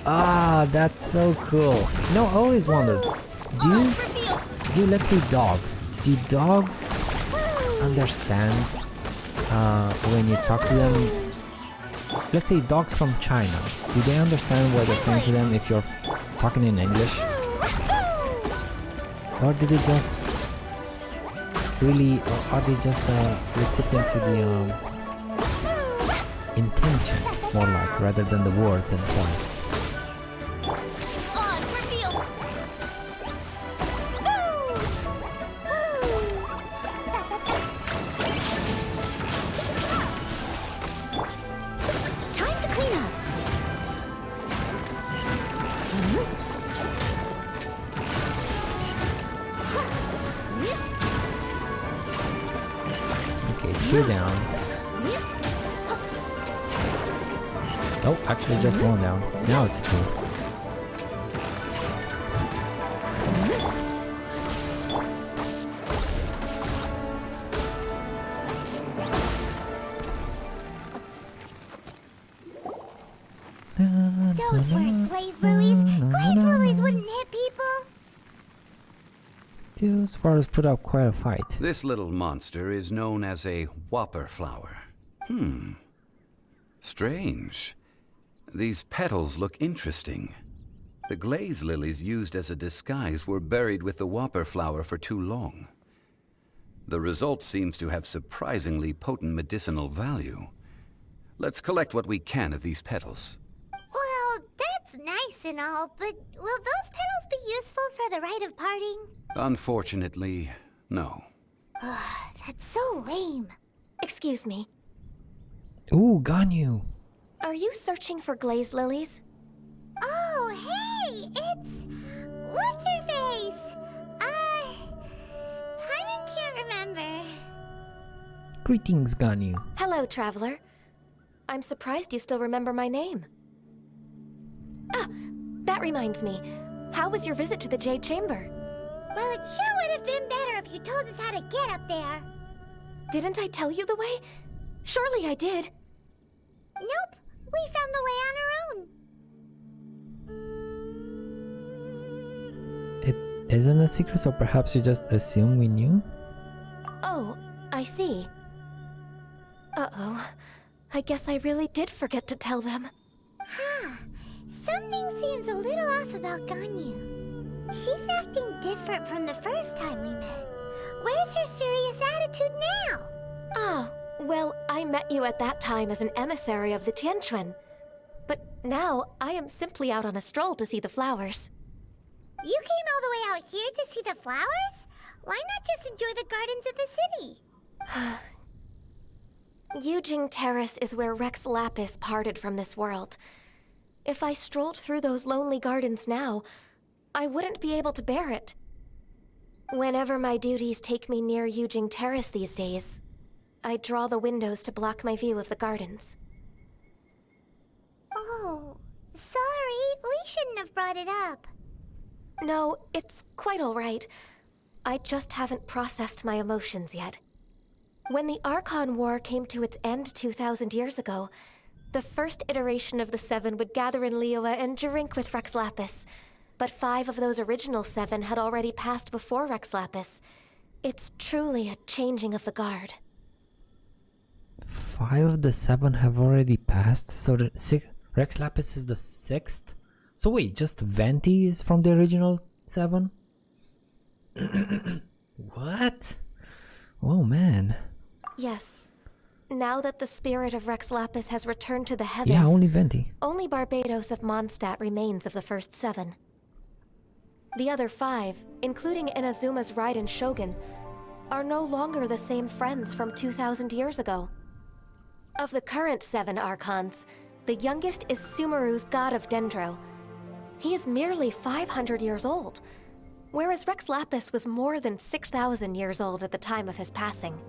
Ah, that's so cool. I always wondered, do let's say dogs, do dogs understand when you talk to them? Let's say dogs from China, do they understand what you're saying to them if you're talking in English? Or do they just really, or are they just a recipient to the intention, more like, rather than the words themselves? Two down. Oh, actually just one down. Now it's two. Those weren't glaze lilies. Glaze lilies wouldn't hit people. Those flowers put up quite a fight. This little monster is known as a whopper flower. Strange. These petals look interesting. The glaze lilies used as a disguise were buried with the whopper flower for too long. The result seems to have surprisingly potent medicinal value. Let's collect what we can of these petals. Well, that's nice and all, but will those petals be useful for the rite of parting? Unfortunately, no. That's so lame. Excuse me. Ooh, Ganyu. Are you searching for glaze lilies? Oh, hey! It's... What's-her-face? Paimon can't remember. Greetings, Ganyu. Hello, traveler. I'm surprised you still remember my name. Ah, that reminds me. How was your visit to the Jade Chamber? Well, it sure would have been better if you told us how to get up there. Didn't I tell you the way? Surely I did. Nope, we found the way on our own. It isn't a secret, so perhaps you just assume we knew? Oh, I see. Uh-oh. I guess I really did forget to tell them. Huh. Something seems a little off about Ganyu. She's acting different from the first time we met. Where's her serious attitude now? Ah, well, I met you at that time as an emissary of the Tianquan. But now, I am simply out on a stroll to see the flowers. You came all the way out here to see the flowers? Why not just enjoy the gardens of the city? Yujing Terrace is where Rex Lapis parted from this world. If I strolled through those lonely gardens now, I wouldn't be able to bear it. Whenever my duties take me near Yujing Terrace these days, I draw the windows to block my view of the gardens. Oh, sorry. We shouldn't have brought it up. No, it's quite all right. I just haven't processed my emotions yet. When the Archon War came to its end 2,000 years ago, the first iteration of the Seven would gather in Liyue and drink with Rex Lapis. But 5 of those original 7 had already passed before Rex Lapis. It's truly a changing of the guard. 5 of the 7 have already passed, so the Rex Lapis is the 6th? So wait, just Venti is from the original 7? What? Oh man. Yes. Now that the spirit of Rex Lapis has returned to the heavens... Yeah, only Venti. Only Barbados of Mondstadt remains of the first 7. The other 5, including Inazuma's Raiden Shogun, are no longer the same friends from 2,000 years ago. Of the current 7 Archons, the youngest is Sumeru's god of Dendro. He is merely 500 years old, whereas Rex Lapis was more than 6,000 years old at the time of his passing.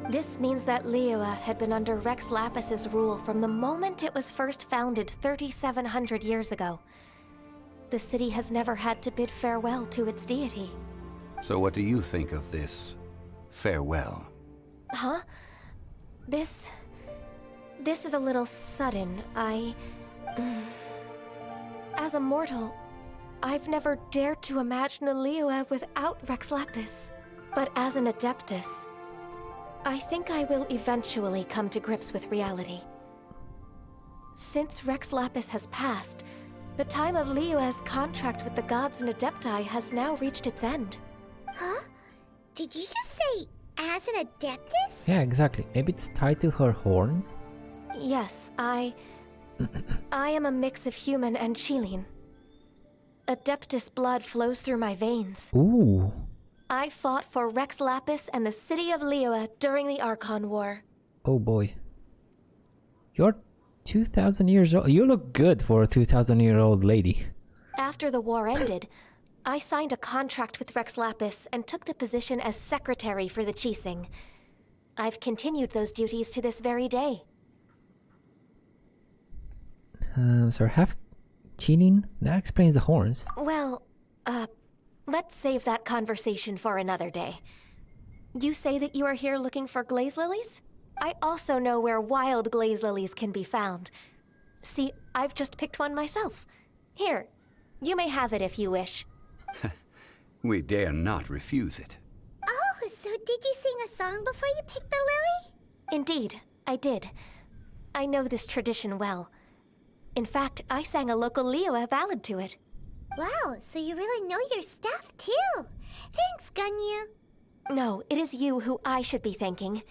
This means that Liyue had been under Rex Lapis's rule from the moment it was first founded 3,700 years ago. The city has never had to bid farewell to its deity. So what do you think of this farewell? Huh? This is a little sudden. As a mortal, I've never dared to imagine a Liyue without Rex Lapis. But as an Adeptus, I think I will eventually come to grips with reality. Since Rex Lapis has passed, the time of Liyue's contract with the gods and Adepti has now reached its end. Huh? Did you just say as an Adeptus? Yeah, exactly. Maybe it's tied to her horns? Yes, I am a mix of human and Chilean. Adeptus blood flows through my veins. Ooh. I fought for Rex Lapis and the city of Liyue during the Archon War. Oh boy. You're 2,000 years old. You look good for a 2,000-year-old lady. After the war ended, I signed a contract with Rex Lapis and took the position as secretary for the Qixing. I've continued those duties to this very day. So half cheating? That explains the horns. Well, let's save that conversation for another day. You say that you are here looking for glaze lilies? I also know where wild glaze lilies can be found. See, I've just picked one myself. Here, you may have it if you wish. We dare not refuse it. Oh, so did you sing a song before you picked the lily? Indeed, I did. I know this tradition well. In fact, I sang a local Liyue ballad to it. Wow, so you really know your stuff too. Thanks, Ganyu. No, it is you who I should be thanking.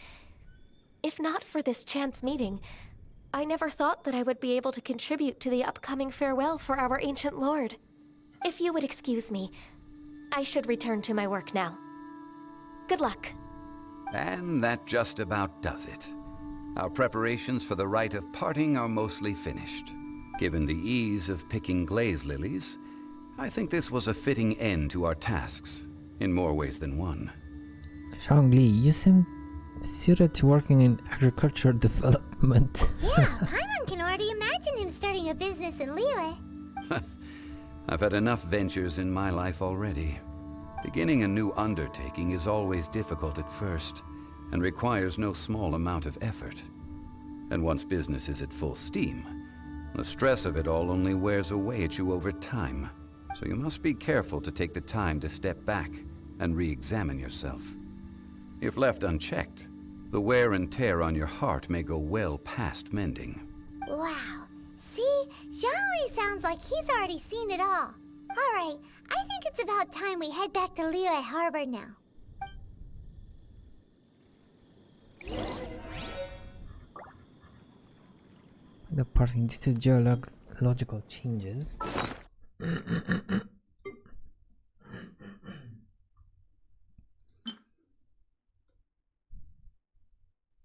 If not for this chance meeting, I never thought that I would be able to contribute to the upcoming farewell for our ancient lord. If you would excuse me, I should return to my work now. Good luck. And that just about does it. Our preparations for the rite of parting are mostly finished. Given the ease of picking glaze lilies, I think this was a fitting end to our tasks, in more ways than one. Zhongli, you seem suited to working in agricultural development. Yeah, Paimon can already imagine him starting a business in Liyue. I've had enough ventures in my life already. Beginning a new undertaking is always difficult at first, and requires no small amount of effort. And once business is at full steam, the stress of it all only wears away at you over time. So you must be careful to take the time to step back and re-examine yourself. If left unchecked, the wear and tear on your heart may go well past mending. Wow. See? Zhongli sounds like he's already seen it all. Alright, I think it's about time we head back to Liyue Harbor now. Departing due to geological changes.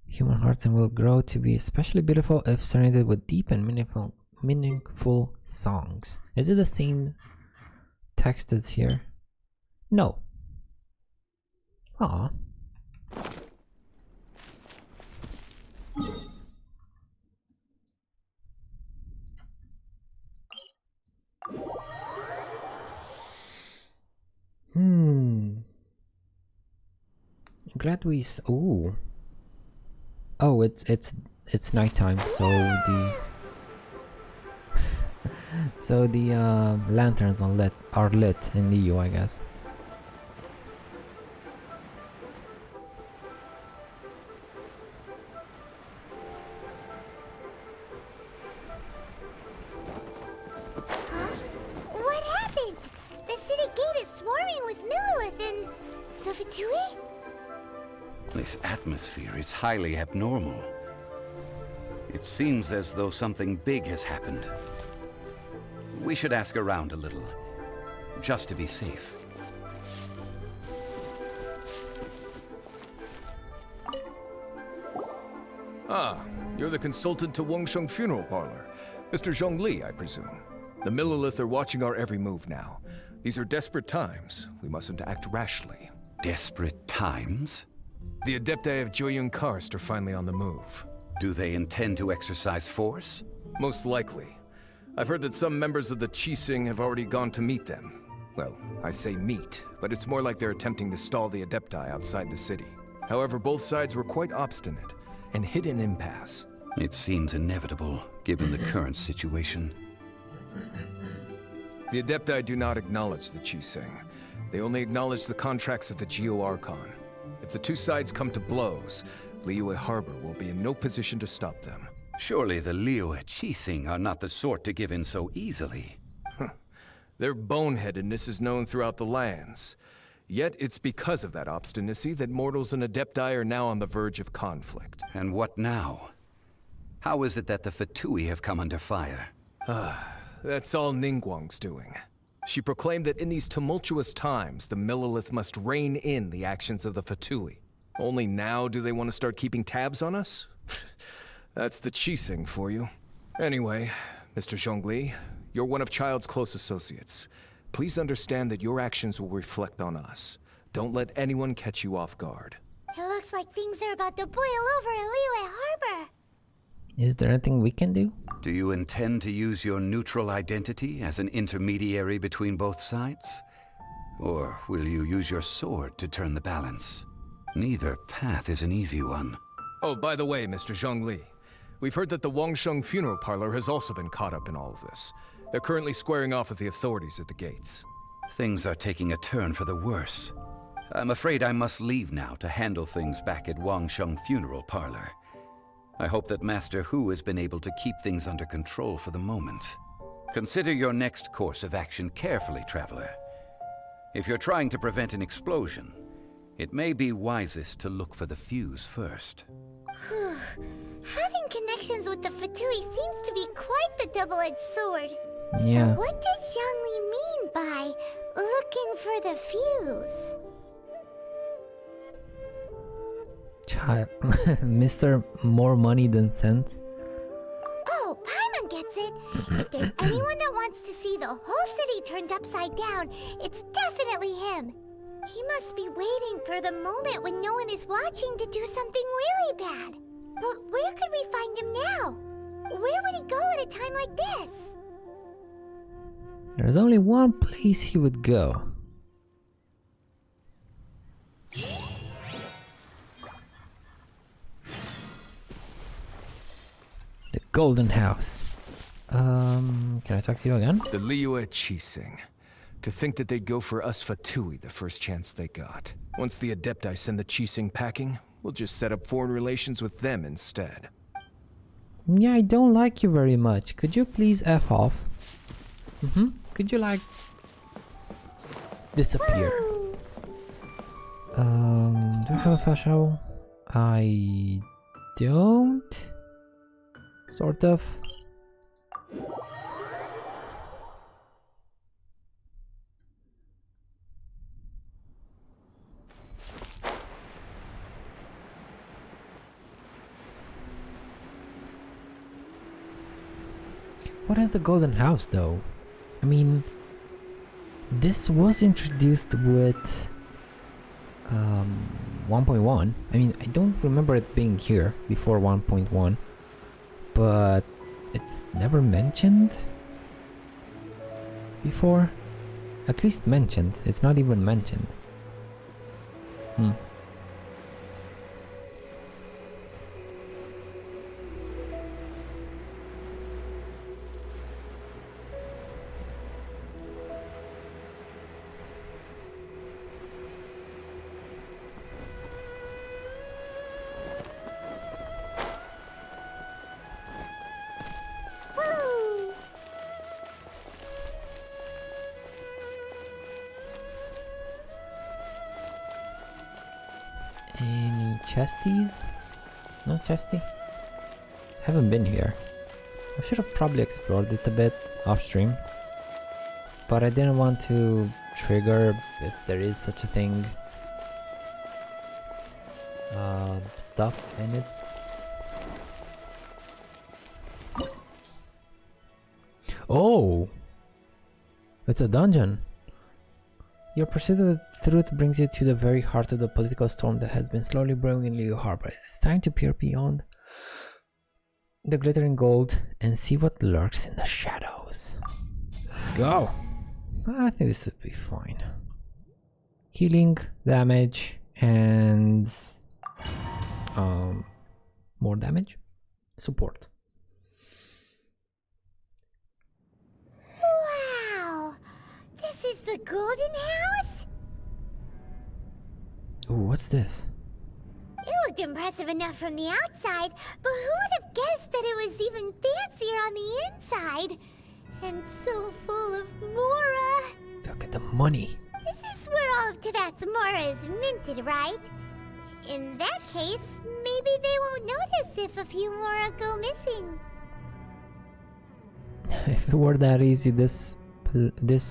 Human hearts will grow to be especially beautiful if serenaded with deep and meaningful songs. Is it the same text as here? No. Aw. Glad we ooh. Oh, it's nighttime, so the lanterns are lit in Liyue, I guess. What happened? The city gate is swarming with Millilith and the Fatui? This atmosphere is highly abnormal. It seems as though something big has happened. We should ask around a little, just to be safe. Ah, you're the consultant to Wengsheng Funeral Parlor. Mr. Zhongli, I presume. The Millilith are watching our every move now. These are desperate times. We mustn't act rashly. Desperate times? The Adepti of Joyun Karst are finally on the move. Do they intend to exercise force? Most likely. I've heard that some members of the Qixing have already gone to meet them. Well, I say meet, but it's more like they're attempting to stall the Adepti outside the city. However, both sides were quite obstinate and hit an impasse. It seems inevitable, given the current situation. The Adepti do not acknowledge the Qixing. They only acknowledge the contracts of the Geo-Archon. If the two sides come to blows, Liyue Harbor will be in no position to stop them. Surely the Liyue Qixing are not the sort to give in so easily. Their boneheadedness is known throughout the lands. Yet it's because of that obstinacy that mortals and Adepti are now on the verge of conflict. And what now? How is it that the Fatui have come under fire? That's all Ningguang's doing. She proclaimed that in these tumultuous times, the Millelith must rein in the actions of the Fatui. Only now do they want to start keeping tabs on us? That's the Qixing for you. Anyway, Mr. Zhongli, you're one of Child's close associates. Please understand that your actions will reflect on us. Don't let anyone catch you off guard. It looks like things are about to boil over in Liyue Harbor. Is there anything we can do? Do you intend to use your neutral identity as an intermediary between both sides? Or will you use your sword to turn the balance? Neither path is an easy one. Oh, by the way, Mr. Zhongli, we've heard that the Wangsheng funeral parlor has also been caught up in all of this. They're currently squaring off with the authorities at the gates. Things are taking a turn for the worse. I'm afraid I must leave now to handle things back at Wangsheng funeral parlor. I hope that Master Hu has been able to keep things under control for the moment. Consider your next course of action carefully, Traveler. If you're trying to prevent an explosion, it may be wisest to look for the fuse first. Having connections with the Fatui seems to be quite the double-edged sword. Yeah. So what does Zhongli mean by looking for the fuse? Child, Mr. More money than sense. Oh, Paimon gets it. If there's anyone that wants to see the whole city turned upside down, it's definitely him. He must be waiting for the moment when no one is watching to do something really bad. But where could we find him now? Where would he go at a time like this? There's only one place he would go. The Golden House. Can I talk to you again? The Liyue Qixing. To think that they'd go for us Fatui the first chance they got. Once the Adepti send the Qixing packing, we'll just set up foreign relations with them instead. Yeah, I don't like you very much. Could you please F off? Could you like disappear? Do I have a fast travel? I don't. Sort of. What is the Golden House though? I mean, this was introduced with 1.1. I mean, I don't remember it being here before 1.1, but it's never mentioned before. At least mentioned. It's not even mentioned. Any chesties? No chesty? Haven't been here. I should have probably explored it a bit off stream, but I didn't want to trigger, if there is such a thing, stuff in it. Oh! It's a dungeon! Your pursuit of the truth brings you to the very heart of the political storm that has been slowly brewing in Liyue Harbor. It's time to peer beyond the glittering gold and see what lurks in the shadows. Let's go! I think this would be fine. Healing, damage, and more damage. Support. Wow! This is the Golden House? Ooh, what's this? It looked impressive enough from the outside, but who would have guessed that it was even fancier on the inside? And so full of mora. Look at the money. This is where all of Teyvat's mora is minted, right? In that case, maybe they won't notice if a few mora go missing. If it were that easy, this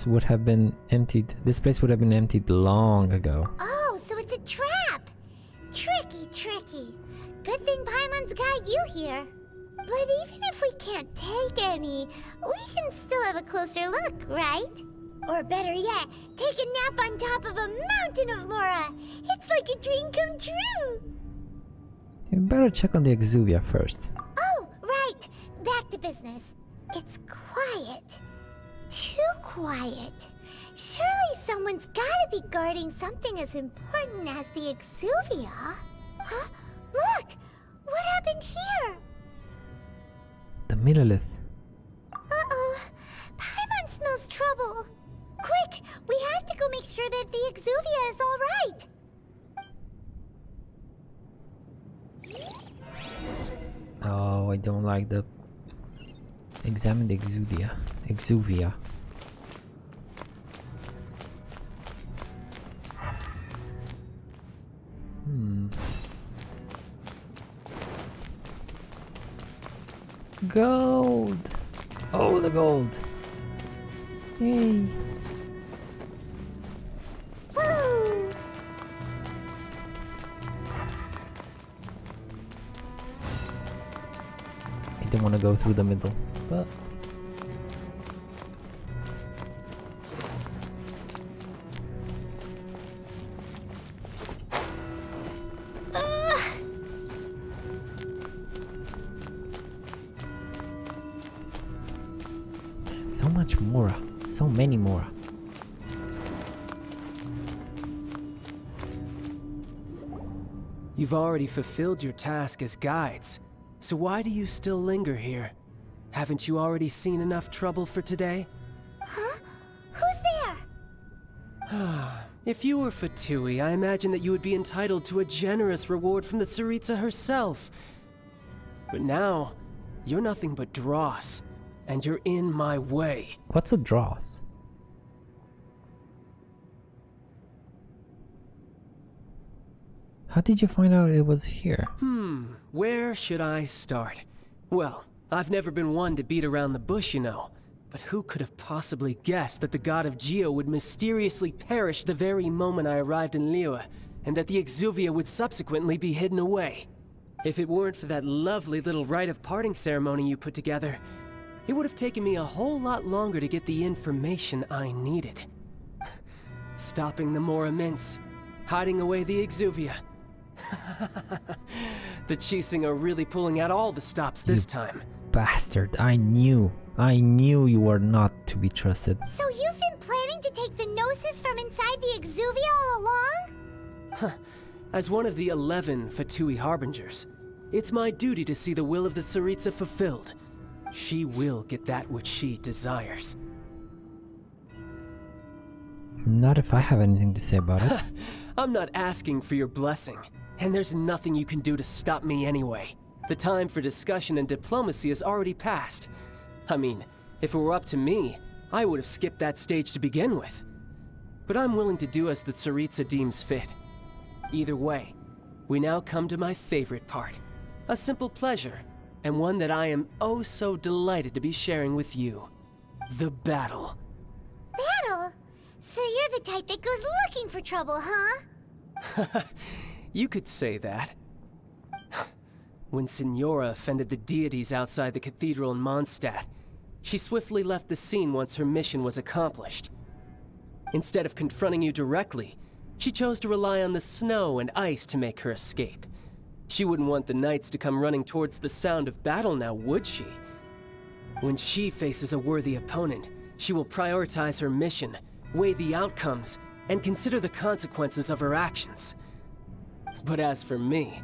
would have been emptied. This place would have been emptied long ago. Oh, so it's a trap! Tricky, tricky. Good thing Paimon's got you here. But even if we can't take any, we can still have a closer look, right? Or better yet, take a nap on top of a mountain of mora. It's like a dream come true. You better check on the Exuvia first. Oh, right. Back to business. It's quiet. Too quiet. Surely someone's gotta be guarding something as important as the Exuvia. Huh? Look! What happened here? The Millelith. Uh-oh. Paimon smells trouble. Quick! We have to go make sure that the Exuvia is all right. Oh, I don't like the... Examine the Exuvia. Gold! Oh, the gold! Yay! Woo! I don't want to go through the middle, but... So much mora. So many mora. You've already fulfilled your task as guides, so why do you still linger here? Haven't you already seen enough trouble for today? Huh? Who's there? If you were Fatui, I imagine that you would be entitled to a generous reward from the Tsaritsa herself. But now, you're nothing but dross, and you're in my way. What's a dross? How did you find out it was here? Where should I start? Well, I've never been one to beat around the bush, you know. But who could have possibly guessed that the god of Geo would mysteriously perish the very moment I arrived in Liyue, and that the Exuvia would subsequently be hidden away? If it weren't for that lovely little rite of parting ceremony you put together, it would have taken me a whole lot longer to get the information I needed. Stopping the Mora Mints, hiding away the Exuvia. The Chising are really pulling out all the stops this time. Bastard, I knew you were not to be trusted. So you've been planning to take the Gnosis from inside the Exuvia all along? As one of the 11 Fatui Harbingers, it's my duty to see the will of the Tsaritsa fulfilled. She will get that which she desires. Not if I have anything to say about it. I'm not asking for your blessing, and there's nothing you can do to stop me anyway. The time for discussion and diplomacy has already passed. I mean, if it were up to me, I would have skipped that stage to begin with. But I'm willing to do as the Tsaritsa deems fit. Either way, we now come to my favorite part. A simple pleasure, and one that I am oh so delighted to be sharing with you. The battle. Battle? So you're the type that goes looking for trouble, huh? You could say that. When Signora offended the deities outside the cathedral in Mondstadt, she swiftly left the scene once her mission was accomplished. Instead of confronting you directly, she chose to rely on the snow and ice to make her escape. She wouldn't want the knights to come running towards the sound of battle now, would she? When she faces a worthy opponent, she will prioritize her mission, weigh the outcomes, and consider the consequences of her actions. But as for me,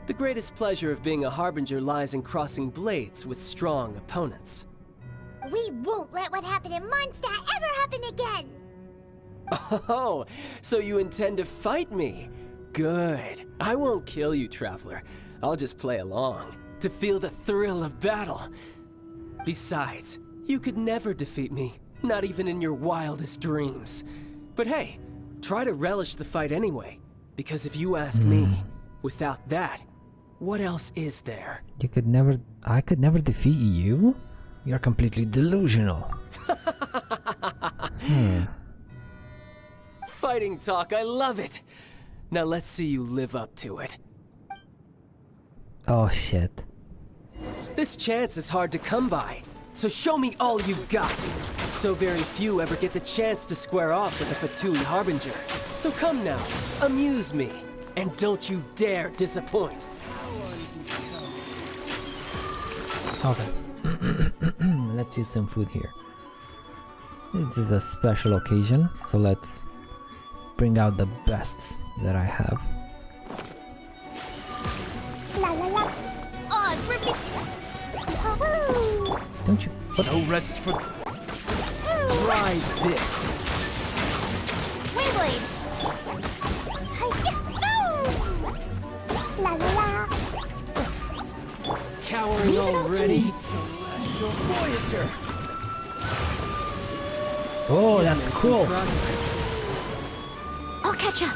The greatest pleasure of being a harbinger lies in crossing blades with strong opponents. We won't let what happened in Mondstadt ever happen again! Oh, so you intend to fight me? Good. I won't kill you, Traveler. I'll just play along, to feel the thrill of battle. Besides, you could never defeat me, not even in your wildest dreams. But hey, try to relish the fight anyway, because if you ask me, without that, what else is there? I could never defeat you? You're completely delusional. Fighting talk, I love it! Now let's see you live up to it. Oh shit. This chance is hard to come by, so show me all you've got. So very few ever get the chance to square off with the Fatui Harbinger. So come now, amuse me, and don't you dare disappoint. Okay. Let's use some food here. This is a special occasion, so let's bring out the best that I have. La la la. Oh, it's ripping. Don't you? What? No rest for... Try this. Wayblade. La la la. Cowering already? Celestial Voyager. Oh, that's cool. I'll catch up.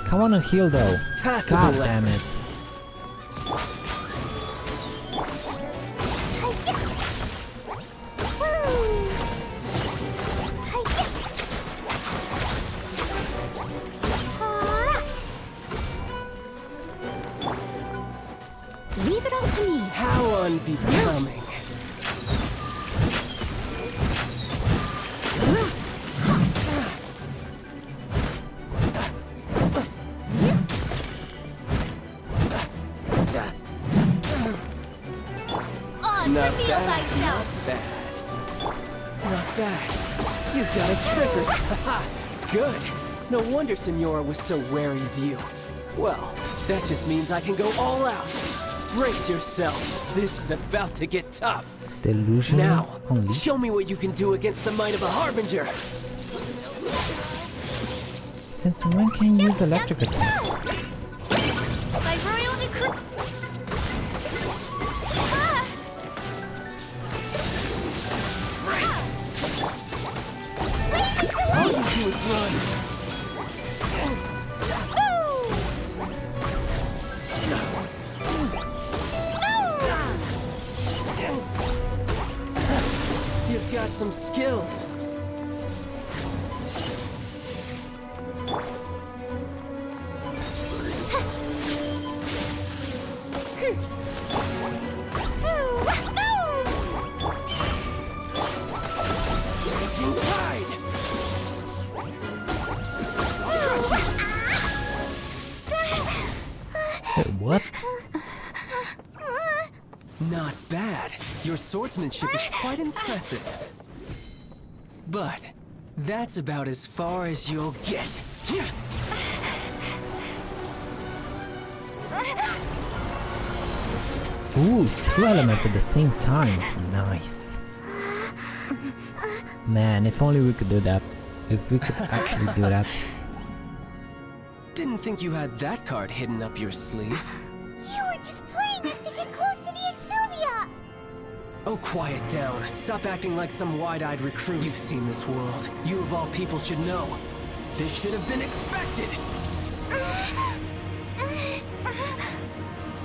Come on and heal though. Passable God damn effort. it. Leave it all to me. How unbecoming. Not bad. Not bad. You've got a trigger. Good. No wonder Senora was so wary of you. Well, that just means I can go all out. Brace yourself. This is about to get tough. Delusional Now, only. show me what you can do against the might of a Harbinger. Since when can you use electric attacks? All you do is run. You've got some skills. Raging tide. Wait, what? Not bad. Your swordsmanship is quite impressive. But that's about as far as you'll get. Ooh, two elements at the same time. Nice. Man, if only we could do that. If we could actually do that. Didn't think you had that card hidden up your sleeve. You were just playing us to get close to the Exuvia! Oh, quiet down. Stop acting like some wide-eyed recruit. You've seen this world. You of all people should know. This should have been expected.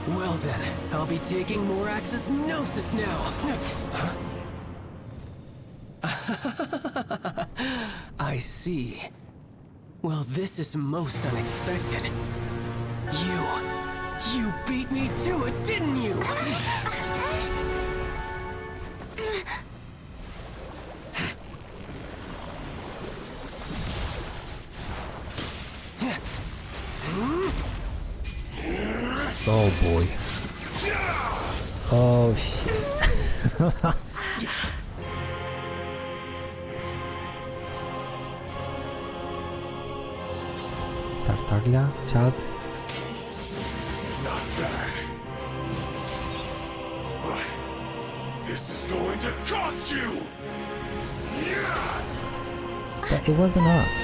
Well then, I'll be taking Morax's Gnosis now. Huh? I see. Well, this is most unexpected. You beat me to it, didn't you? Oh boy. Oh shit. Tartaglia, child. Not bad. This is going to cost you! Yeah! But it wasn't us.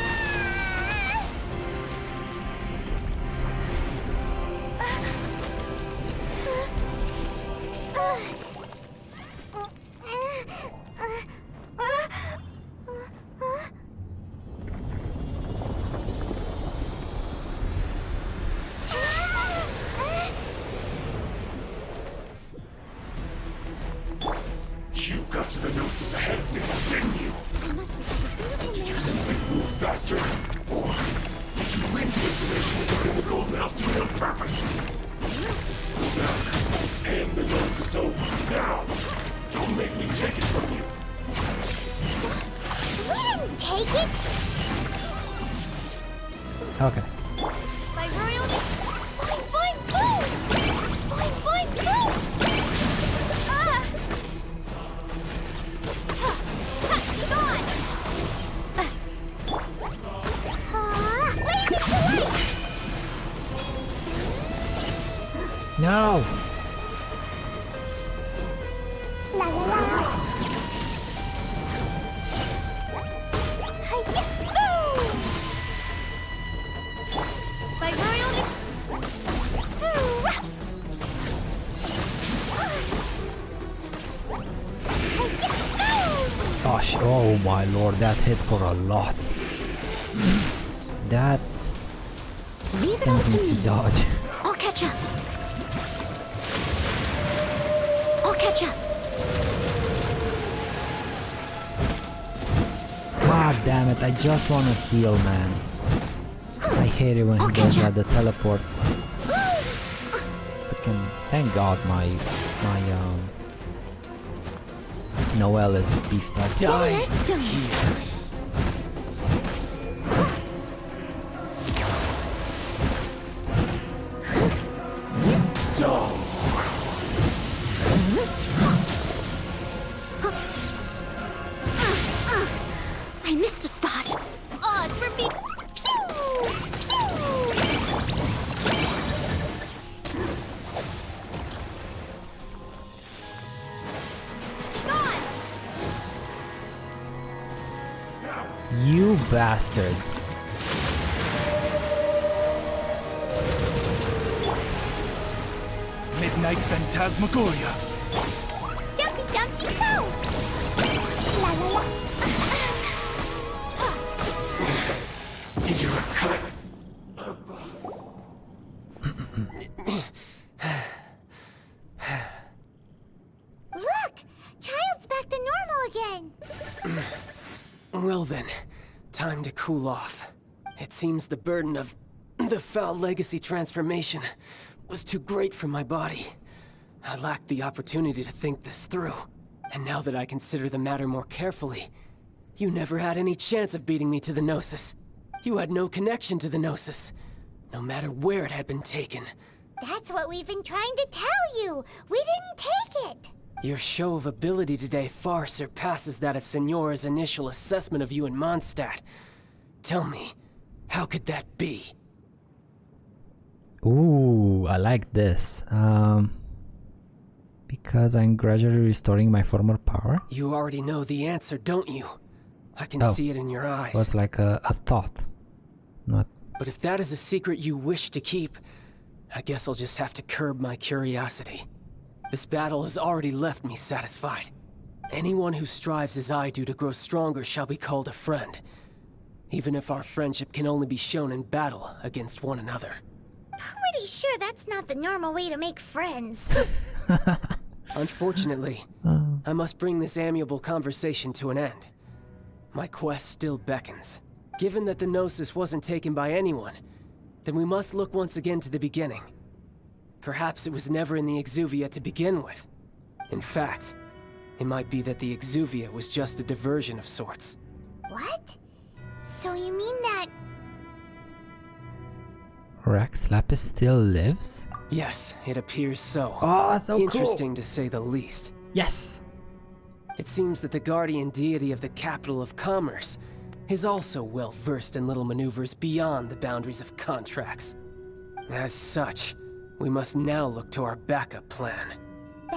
You got to the Gnosis ahead of me, didn't you? Did you simply move faster? Or did you leak the information regarding the Golden House to me on purpose? Now, hand the Gnosis over, now! Don't make me take it from you! We didn't take it! Okay. My royal... Fine, fine, boom! Fine, fine, boom! Ah! Be gone! No! La la la! Hi-ya! Boom! My royal... Gosh, oh my lord, that hit for a lot. That's Leave it all sends to me to me. dodge. I'll catch up. I'll catch up. God damn it, I just wanna heal, man. I hate it when he does that, the teleport. Freaking, thank God my Noelle is beefed up. Die Stone. here. I missed a spot. Oh, it's for me. Pew! Pew! Gone! You bastard. Midnight Phantasmagoria! Jumpy, jumpy, go! La la la. You're a cut! Look! Child's back to normal again. Well then, time to cool off. It seems the burden of the foul legacy transformation was too great for my body. I lacked the opportunity to think this through. And now that I consider the matter more carefully, you never had any chance of beating me to the Gnosis. You had no connection to the Gnosis, no matter where it had been taken. That's what we've been trying to tell you. We didn't take it. Your show of ability today far surpasses that of Signora's initial assessment of you in Mondstadt. Tell me, how could that be? Ooh, I like this. Because I'm gradually restoring my former power. You already know the answer, don't you? I can Oh. see it in your eyes. Was like a thought. Not. But if that is a secret you wish to keep, I guess I'll just have to curb my curiosity. This battle has already left me satisfied. Anyone who strives as I do to grow stronger shall be called a friend, even if our friendship can only be shown in battle against one another. Pretty sure that's not the normal way to make friends. Unfortunately, I must bring this amiable conversation to an end. My quest still beckons. Given that the Gnosis wasn't taken by anyone, then we must look once again to the beginning. Perhaps it was never in the Exuvia to begin with. In fact, it might be that the Exuvia was just a diversion of sorts. What? So you mean that... Rex Lapis still lives? Yes, it appears so. Oh, so Interesting to say the least. Yes! It seems that the guardian deity of the capital of commerce is also well versed in little maneuvers beyond the boundaries of contracts. As such, we must now look to our backup plan.